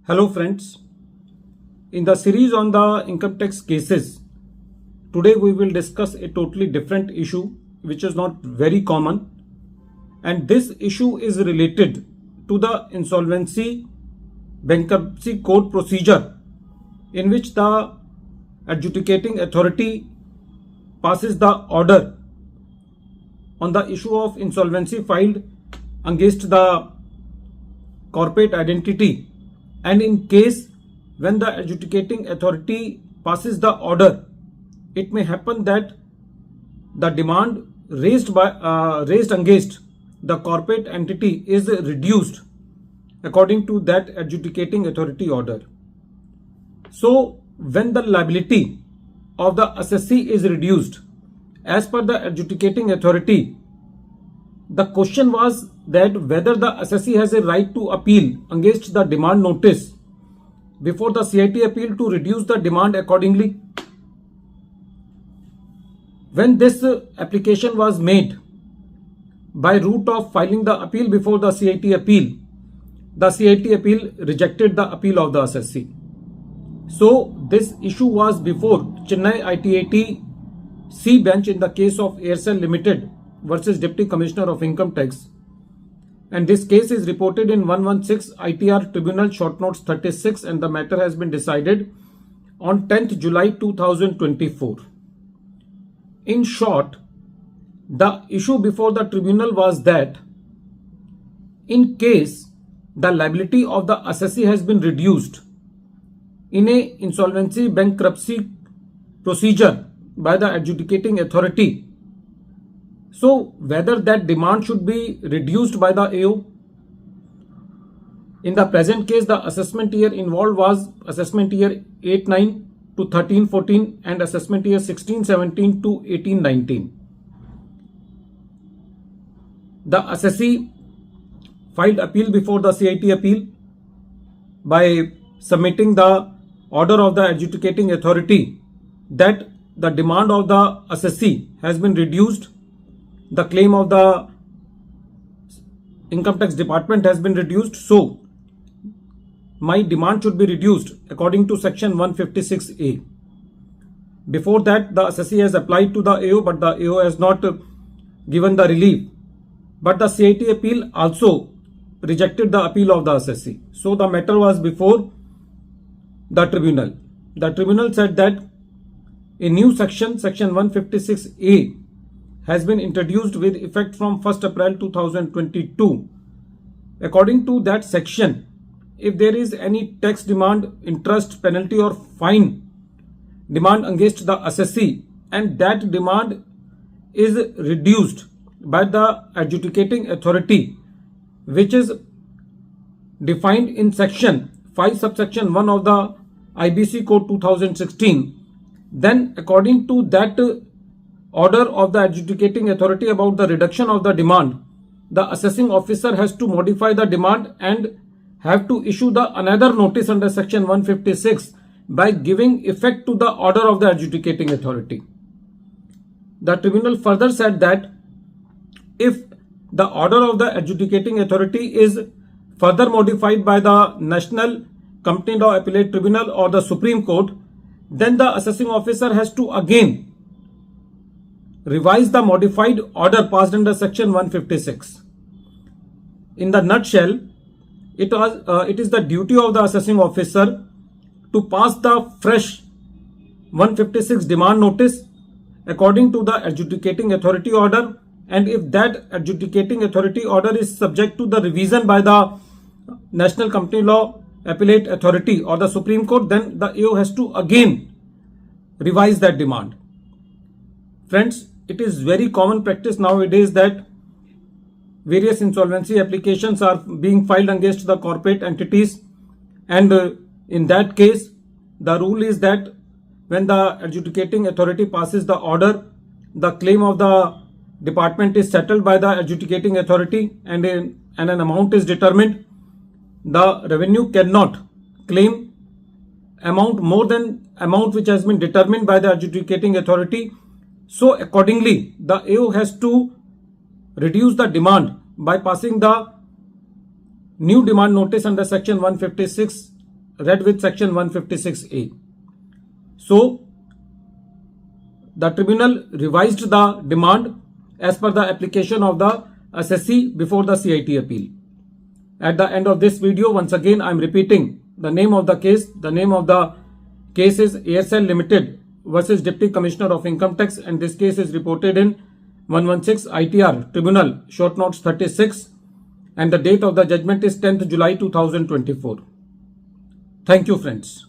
Hello friends, in the series on the income tax cases, today we will discuss a totally different issue which is not very common, and this issue is related to the insolvency bankruptcy court procedure in which the adjudicating authority passes the order on the issue of insolvency filed against the corporate identity. And in case when the adjudicating authority passes the order, it may happen that the demand raised against the corporate entity is reduced according to that adjudicating authority order. So when the liability of the assessee is reduced as per the adjudicating authority, the question was that whether the assessee has a right to appeal against the demand notice before the CIT appeal to reduce the demand accordingly. When this application was made by route of filing the appeal before the CIT appeal rejected the appeal of the assessee. So this issue was before Chennai ITAT C bench in the case of Aircel Limited versus Deputy Commissioner of Income Tax, and this case is reported in 116 ITR Tribunal Short Notes 36, and the matter has been decided on 10th July 2024. In short, the issue before the tribunal was that in case the liability of the assessee has been reduced in a insolvency bankruptcy procedure by the adjudicating authority, so whether that demand should be reduced by the AO. In the present case, the assessment year involved was assessment year 8-9 to 13-14 and assessment year 16-17 to 18-19. The assessee filed appeal before the CIT appeal by submitting the order of the adjudicating authority that the demand of the assessee has been reduced, the claim of the income tax department has been reduced, so my demand should be reduced according to section 156A. Before that, the assessee has applied to the AO, but the AO has not given the relief. But the CIT appeal also rejected the appeal of the assessee. So the matter was before the tribunal. The tribunal said that a new section 156A, has been introduced with effect from 1st April 2022. According to that section, if there is any tax demand, interest, penalty or fine demand against the assessee and that demand is reduced by the adjudicating authority, which is defined in section 5 subsection 1 of the IBC Code 2016, then according to that order of the adjudicating authority about the reduction of the demand, the assessing officer has to modify the demand and have to issue the another notice under section 156 by giving effect to the order of the adjudicating authority. The tribunal further said that if the order of the adjudicating authority is further modified by the National Company Law Appellate Tribunal or the Supreme Court, then the assessing officer has to again revise the modified order passed under section 156. In the nutshell, it is the duty of the assessing officer to pass the fresh 156 demand notice according to the adjudicating authority order, and if that adjudicating authority order is subject to the revision by the National Company Law Appellate Authority or the Supreme Court, then the AO has to again revise that demand. Friends, it is very common practice nowadays that various insolvency applications are being filed against the corporate entities, and in that case the rule is that when the adjudicating authority passes the order, the claim of the department is settled by the adjudicating authority and an amount is determined. The revenue cannot claim amount more than amount which has been determined by the adjudicating authority. So accordingly, the AO has to reduce the demand by passing the new demand notice under section 156 read with section 156A. So, the tribunal revised the demand as per the application of the assessee before the CIT appeal. At the end of this video, once again I am repeating the name of the case. The name of the case is ASL Limited versus Deputy Commissioner of Income Tax, and this case is reported in 116 ITR Tribunal Short Notes 36, and the date of the judgment is 10th July 2024. Thank you, friends.